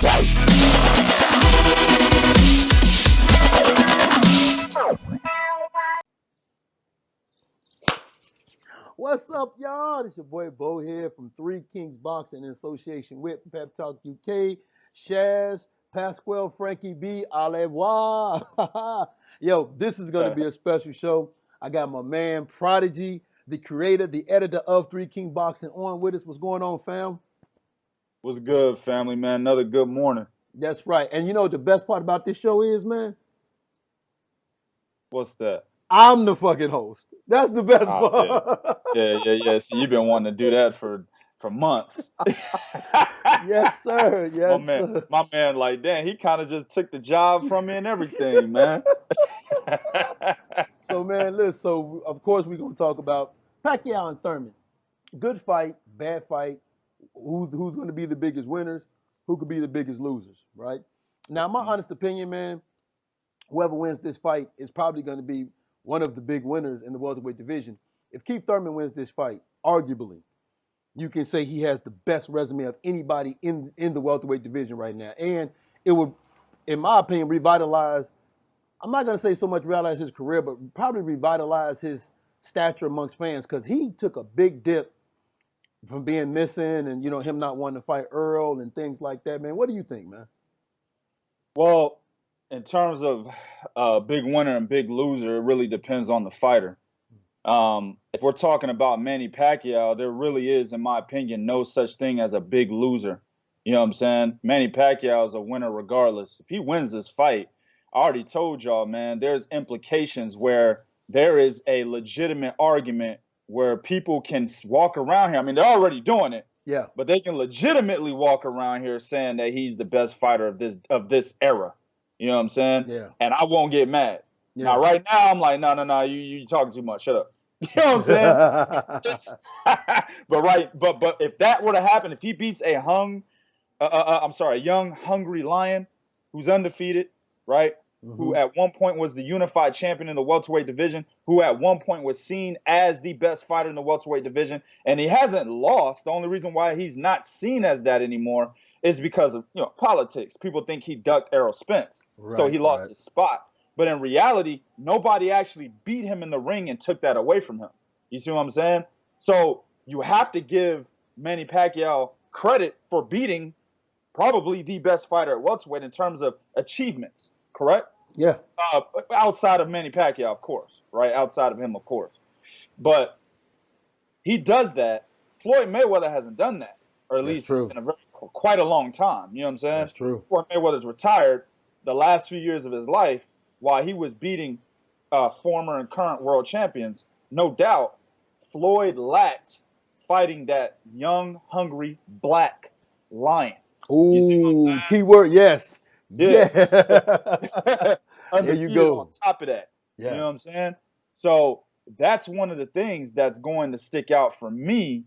What's up, y'all? It's your boy Bo here from Three Kings Boxing in association with Pep Talk UK, Shaz, Pasquale, Frankie B, au revoir. Yo, this is going to be a special show. I got my man Prodigy, the creator, the editor of Three King Boxing on with us. What's going on, fam? What's good, family, man? Another good morning. That's right. And you know what the best part about this show is, man? What's that? I'm the fucking host. That's the best part. Yeah. See, you've been wanting to do that for months. Yes, sir. Yes, sir. My man, like, damn, he kind of just took the job from me and everything, man. So, man, listen, so, of course, we're going to talk about Pacquiao and Thurman. Good fight, bad fight. Who's going to be the biggest winners? Who could be the biggest losers, right? Now, my honest opinion, man, whoever wins this fight is probably going to be one of the big winners in the welterweight division. If Keith Thurman wins this fight, arguably, you can say he has the best resume of anybody in the welterweight division right now. And it would, in my opinion, revitalize, I'm not going to say so much revitalize his career, but probably revitalize his stature amongst fans because he took a big dip from being missing and, you know, him not wanting to fight Earl and things like that, man. What do you think, man? Well, in terms of big winner and big loser, it really depends on the fighter. If we're talking about Manny Pacquiao, there really is, in my opinion, no such thing as a big loser. You know what I'm saying? Manny Pacquiao is a winner regardless. If he wins this fight, I already told y'all, man, there's implications where there is a legitimate argument where people can walk around here. I mean, they're already doing it. Yeah. But they can legitimately walk around here saying that he's the best fighter of this era. You know what I'm saying? Yeah. And I won't get mad. Yeah. Now, right now, I'm like, no, you talking too much. Shut up. You know what I'm saying? but if that were to happen, if he beats a young, hungry lion who's undefeated, right? Mm-hmm. Who at one point was the unified champion in the welterweight division, who at one point was seen as the best fighter in the welterweight division, and he hasn't lost. The only reason why he's not seen as that anymore is because of, you know, politics. People think he ducked Errol Spence, so he lost his spot. But in reality, nobody actually beat him in the ring and took that away from him. You see what I'm saying? So you have to give Manny Pacquiao credit for beating probably the best fighter at welterweight in terms of achievements, correct? Yeah. Outside of Manny Pacquiao, of course, right? Outside of him, of course. But he does that. Floyd Mayweather hasn't done that, or at least in quite a long time. You know what I'm saying? That's true. Floyd Mayweather's retired the last few years of his life while he was beating former and current world champions. No doubt, Floyd lacked fighting that young, hungry, black lion. Ooh, keyword, yes. Yeah. There you go. On top of that. Yes. You know what I'm saying? So that's one of the things that's going to stick out for me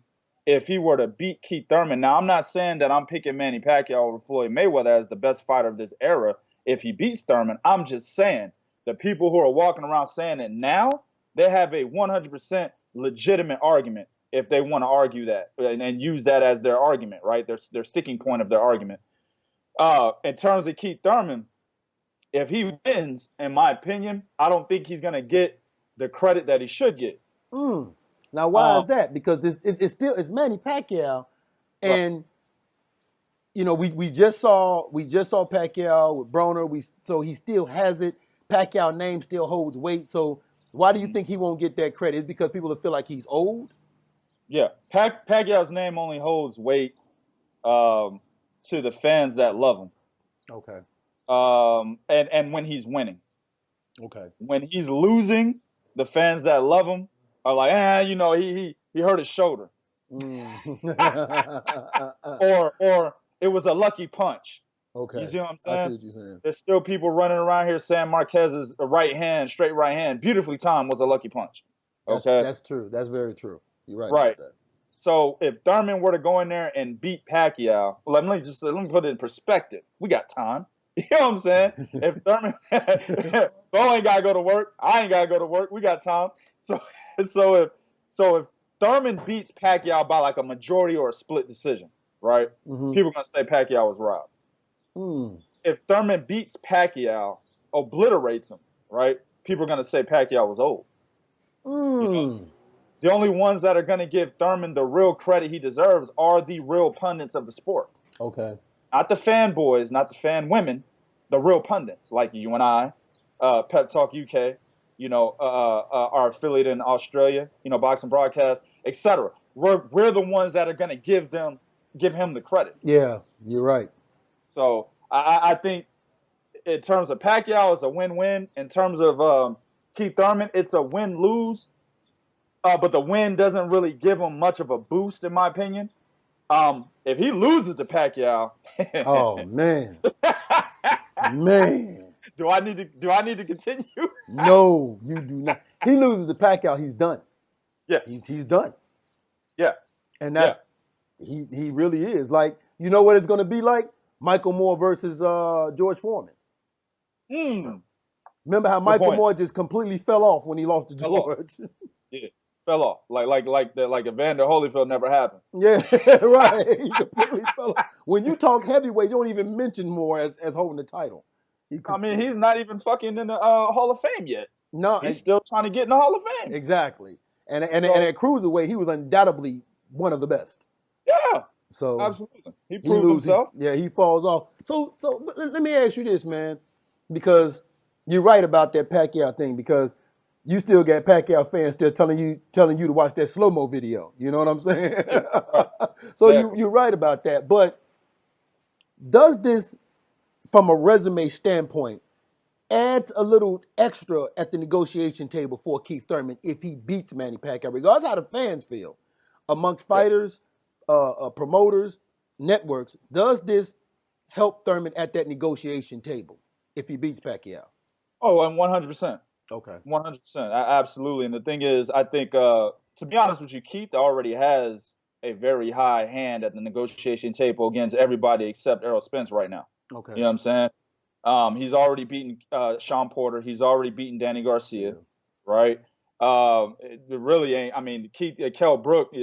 if he were to beat Keith Thurman. Now, I'm not saying that I'm picking Manny Pacquiao over Floyd Mayweather as the best fighter of this era if he beats Thurman. I'm just saying the people who are walking around saying it now, they have a 100% legitimate argument if they want to argue that and use that as their argument, right? Their sticking point of their argument. In terms of Keith Thurman, if he wins, in my opinion, I don't think he's going to get the credit that he should get. Now, why is that? Because it's Manny Pacquiao, and you know we just saw Pacquiao with Broner. So he still has it. Pacquiao name still holds weight. So why do you think he won't get that credit? Is it because people feel like he's old? Yeah, Pacquiao's name only holds weight to the fans that love him. Okay. And when he's winning. Okay. When he's losing, the fans that love him are like, you know, he hurt his shoulder. or it was a lucky punch. Okay. You see what I'm saying? I see what you're saying. There's still people running around here saying Marquez's straight right hand, beautifully timed, was a lucky punch. Okay. That's true. That's very true. You're right. Right. About that. So if Thurman were to go in there and beat Pacquiao, let me put it in perspective. We got time. You know what I'm saying? If Thurman, Bo ain't gotta go to work, I ain't gotta go to work. We got time. So if Thurman beats Pacquiao by like a majority or a split decision, right? Mm-hmm. People are gonna say Pacquiao was robbed. If Thurman beats Pacquiao, obliterates him, right? People are gonna say Pacquiao was old. You know? The only ones that are gonna give Thurman the real credit he deserves are the real pundits of the sport. Okay. Not the fanboys, not the fan women, the real pundits like you and I, Pep Talk UK, our affiliate in Australia, Boxing Broadcast, etc. We're the ones that are gonna give him the credit. Yeah, you're right. So I think in terms of Pacquiao, it's a win-win. In terms of Keith Thurman, it's a win-lose. But the win doesn't really give him much of a boost, in my opinion. If he loses to Pacquiao, oh man, man. Do I need to continue? No, you do not. He loses to Pacquiao, he's done. Yeah, he's done. Yeah, and that's he really is. Like, you know what it's going to be like? Michael Moore versus George Foreman. Remember how Michael Moore just completely fell off when he lost to George? Yeah, fell off like Evander Holyfield never happened. Yeah, right. He completely fell off. When you talk heavyweight, you don't even mention Moore as holding the title. I mean, he's not even fucking in the Hall of Fame yet. No, he's still trying to get in the Hall of Fame. Exactly. And at cruiserweight, he was undoubtedly one of the best. Yeah. So absolutely, he proved himself. He falls off. So let me ask you this, man, because you're right about that Pacquiao thing. Because you still got Pacquiao fans still telling you to watch that slow-mo video. You know what I'm saying? So you're right about that. But does this, from a resume standpoint, adds a little extra at the negotiation table for Keith Thurman if he beats Manny Pacquiao, regardless how the fans feel, amongst fighters, promoters, networks? Does this help Thurman at that negotiation table if he beats Pacquiao? Oh, and 100%. Okay. 100%. Absolutely. And the thing is, I think, to be honest with you, Keith already has a very high hand at the negotiation table against everybody except Errol Spence right now. Okay. You know what I'm saying? He's already beaten Sean Porter. He's already beaten Danny Garcia, right? It really ain't. I mean, Kell Brook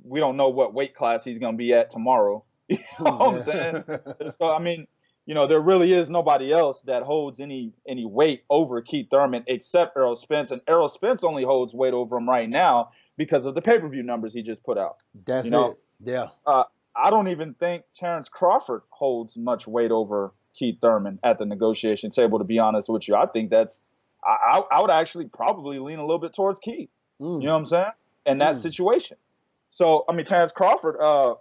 we don't know what weight class he's going to be at tomorrow. You know what I'm saying? So, I mean, there really is nobody else that holds any weight over Keith Thurman except Errol Spence. And Errol Spence only holds weight over him right now because of the pay-per-view numbers he just put out. That's it. Yeah. I don't even think Terrence Crawford holds much weight over Keith Thurman at the negotiation table, to be honest with you. I think I would actually probably lean a little bit towards Keith. You know what I'm saying? In that situation. So, I mean, Terrence Crawford,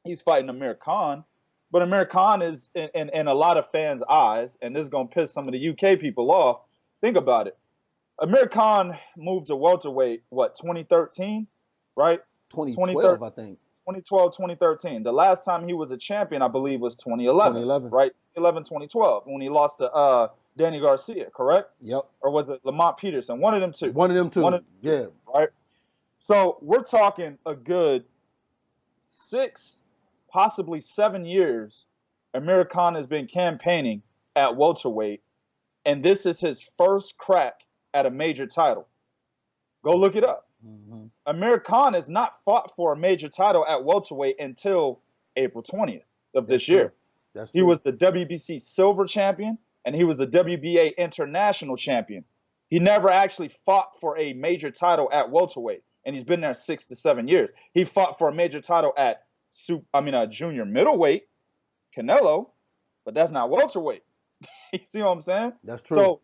he's fighting Amir Khan, but Amir Khan is in a lot of fans' eyes, and this is going to piss some of the UK people off. Think about it. Amir Khan moved to welterweight, 2013, right? 2012, I think. 2012, 2013. The last time he was a champion, I believe, was 2011. Right? 2012, when he lost to Danny Garcia, correct? Yep. Or was it Lamont Peterson? One of them two. One of them two. Yeah. Right? So we're talking a good 6, possibly 7 years Amir Khan has been campaigning at welterweight, and this is his first crack at a major title. Go look it up. Amir Khan has not fought for a major title at welterweight until April 20th of this year. That's true. He was the WBC silver champion, and he was the WBA international champion. He never actually fought for a major title at welterweight, and he's been there 6 to 7 years. He fought for a major title at junior middleweight, Canelo, but that's not welterweight. You see what I'm saying? That's true. So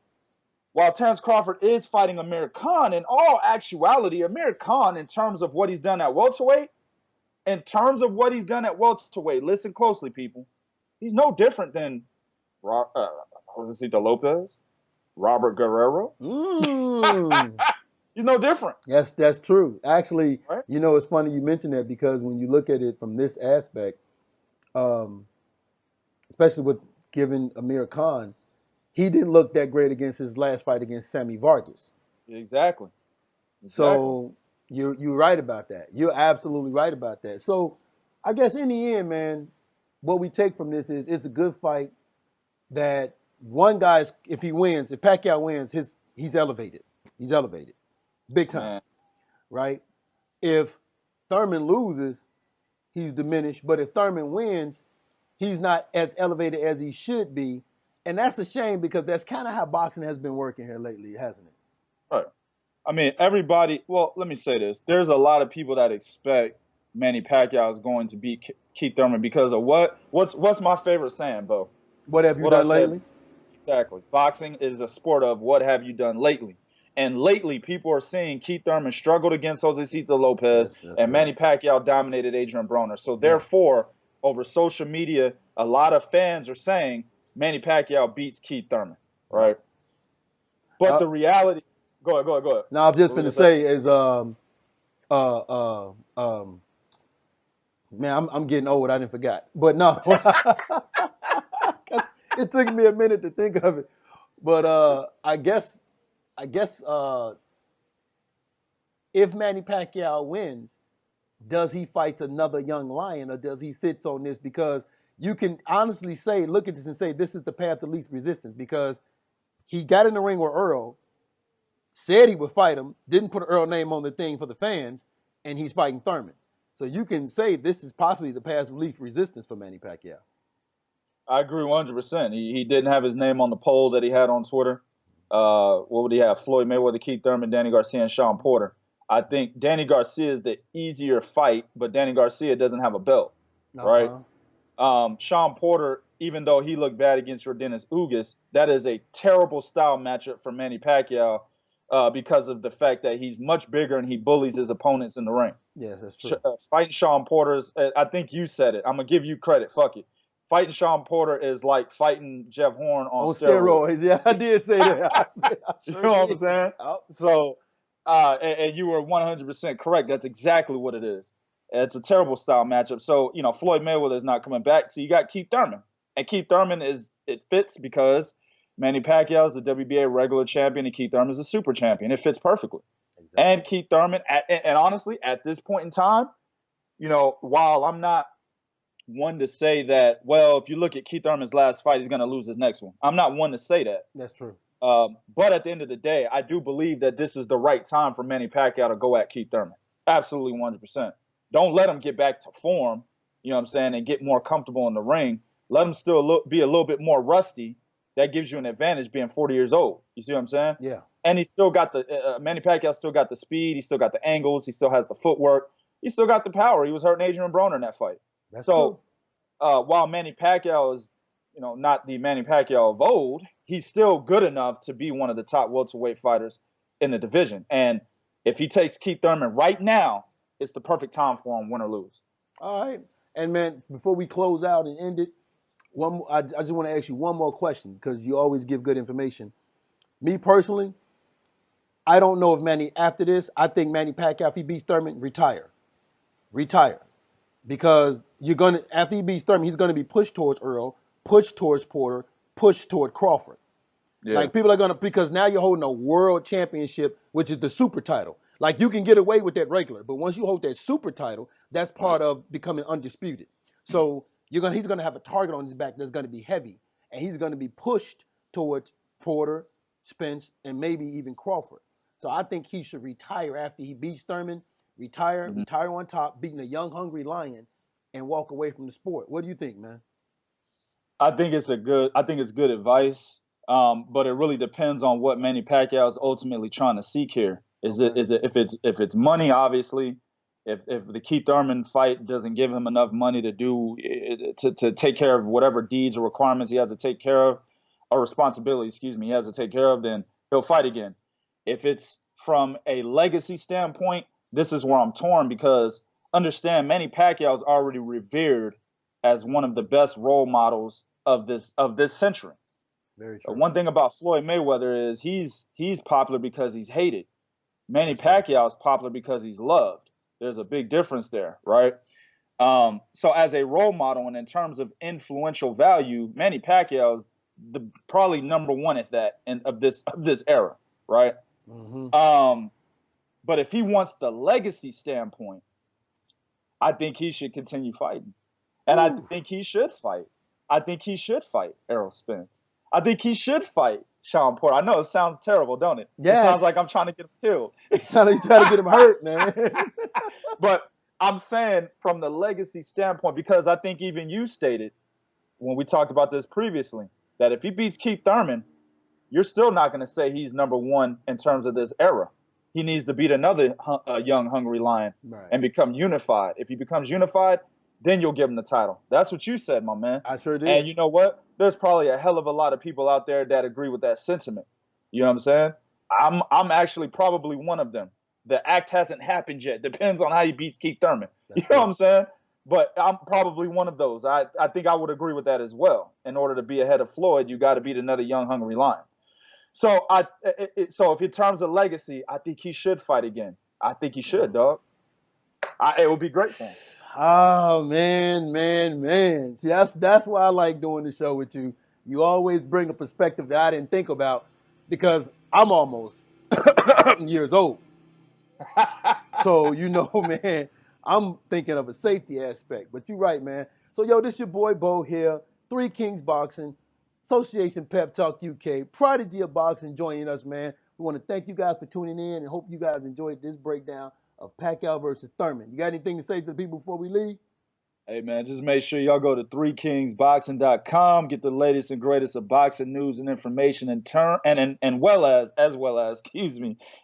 while Terrence Crawford is fighting Amir Khan, in all actuality, Amir Khan, in terms of what he's done at welterweight, listen closely, people. He's no different than Josecito Lopez, Robert Guerrero. He's no different. Yes, that's true. Actually, right? It's funny you mention that, because when you look at it from this aspect, especially with giving Amir Khan, he didn't look that great against his last fight against Sammy Vargas. Exactly. So you're right about that. You're absolutely right about that. So I guess in the end, man, what we take from this is it's a good fight that one guy, if Pacquiao wins, he's elevated. He's elevated. Big time. Man. Right? If Thurman loses, he's diminished. But if Thurman wins, he's not as elevated as he should be. And that's a shame because that's kind of how boxing has been working here lately, hasn't it? Right. I mean, everybody. Well, let me say this: there's a lot of people that expect Manny Pacquiao is going to beat Keith Thurman because of what? What's my favorite saying, Bo? What have you What I done said lately? exactly. Boxing is a sport of what have you done lately. And lately, people are saying Keith Thurman struggled against Josecito Lopez That's and right. Manny Pacquiao dominated Adrian Broner. So Yeah. therefore, over social media, a lot of fans are saying Manny Pacquiao beats Keith Thurman, right? But the reality, go ahead. Now, I was just What were going you to gonna say is, man, I'm getting old. I didn't forget. But no, it took me a minute to think of it. But I guess if Manny Pacquiao wins, does he fight another young lion or does he sit on this? Because you can honestly say, look at this and say, this is the path of least resistance because he got in the ring with Earl, said he would fight him, didn't put Earl name on the thing for the fans, and he's fighting Thurman. So you can say this is possibly the path of least resistance for Manny Pacquiao. I agree 100%. He didn't have his name on the poll that he had on Twitter. What would he have? Floyd Mayweather, Keith Thurman, Danny Garcia, and Sean Porter. I think Danny Garcia is the easier fight, but Danny Garcia doesn't have a belt, right? Sean Porter, even though he looked bad against Yordenis Ugas, that is a terrible style matchup for Manny Pacquiao because of the fact that he's much bigger and he bullies his opponents in the ring. Yes, that's true. Fighting Sean Porter's, I think you said it. I'm going to give you credit. Fuck it. Fighting Sean Porter is like fighting Jeff Horn on steroids. Yeah, I did say that. You know what I'm saying? So, and you were 100% correct. That's exactly what it is. It's a terrible style matchup. So, Floyd Mayweather is not coming back. So you got Keith Thurman. And Keith Thurman it fits because Manny Pacquiao is the WBA regular champion and Keith Thurman is the super champion. It fits perfectly. Exactly. And Keith Thurman, and honestly, at this point in time, while I'm not one to say that, well, if you look at Keith Thurman's last fight, he's going to lose his next one. I'm not one to say that. That's true. But at the end of the day, I do believe that this is the right time for Manny Pacquiao to go at Keith Thurman. Absolutely 100%. Don't let him get back to form, you know what I'm saying, and get more comfortable in the ring. Let him still be a little bit more rusty. That gives you an advantage being 40 years old. You see what I'm saying? Yeah. And he still got Manny Pacquiao still got the speed. He still got the angles. He still has the footwork. He still got the power. He was hurting Adrian Broner in that fight. That's true. While Manny Pacquiao is, not the Manny Pacquiao of old, he's still good enough to be one of the top welterweight fighters in the division. And if he takes Keith Thurman right now, it's the perfect time for him, win or lose. All right. And, man, before we close out and end it, I just want to ask you one more question because you always give good information. Me personally, I don't know if Manny, after this, I think Manny Pacquiao, if he beats Thurman, retire. Because after he beats Thurman, he's going to be pushed towards Earl, pushed towards Porter, pushed toward Crawford. Yeah. Like people are going to, because now you're holding a world championship, which is the super title. Like you can get away with that regular, but once you hold that super title, that's part of becoming undisputed. So he's going to have a target on his back that's going to be heavy, and he's going to be pushed towards Porter, Spence, and maybe even Crawford. So I think he should retire after he beats Thurman, retire on top, beating a young, hungry lion, and walk away from the sport. What do you think, man? I think it's good advice, but it really depends on what Manny Pacquiao is ultimately trying to seek here. If it's money, obviously. If the Keith Thurman fight doesn't give him enough money to take care of whatever deeds or requirements he has to take care of, or responsibility, he has to take care of, then he'll fight again. If it's from a legacy standpoint, this is where I'm torn because understand Manny Pacquiao is already revered as one of the best role models of this century. Very true. One thing about Floyd Mayweather is he's popular because he's hated. Manny Pacquiao is popular because he's loved. There's a big difference there, right? So as a role model and in terms of influential value, Manny Pacquiao is probably number one at that of this era, right? Mm-hmm. But if he wants the legacy standpoint, I think he should continue fighting. And I think he should fight. I think he should fight Errol Spence. I think he should fight Sean Porter. I know it sounds terrible, don't it? Yeah. It sounds like I'm trying to get him killed. It sounds like you're trying to get him hurt, man. But I'm saying from the legacy standpoint, because I think even you stated when we talked about this previously, that if he beats Keith Thurman, you're still not going to say he's number one in terms of this era. He needs to beat another young, hungry lion and become unified. If he becomes unified, then you'll give him the title. That's what you said, my man. I sure did. And you know what? There's probably a hell of a lot of people out there that agree with that sentiment. You know what I'm saying? I'm actually probably one of them. The act hasn't happened yet. Depends on how he beats Keith Thurman. You know what I'm saying? But I'm probably one of those. I think I would agree with that as well. In order to be ahead of Floyd, you got to beat another young, hungry lion. So so if in terms of legacy, I think he should fight again. I think he should, dog. It would be great for him. Oh, man. See, that's why I like doing the show with you. You always bring a perspective that I didn't think about because I'm almost years old. So, man, I'm thinking of a safety aspect. But you're right, man. So, yo, this your boy Bo here, Three Kings Boxing, Association Pep Talk UK, Prodigy of Boxing joining us, man. We want to thank you guys for tuning in and hope you guys enjoyed this breakdown of Pacquiao versus Thurman. You got anything to say to the people before we leave? Hey, man, just make sure y'all go to threekingsboxing.com, get the latest and greatest of boxing news and information and well as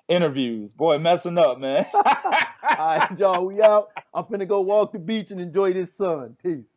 interviews. Boy, messing up, man. All right, y'all, we out. I'm finna go walk the beach and enjoy this sun. Peace.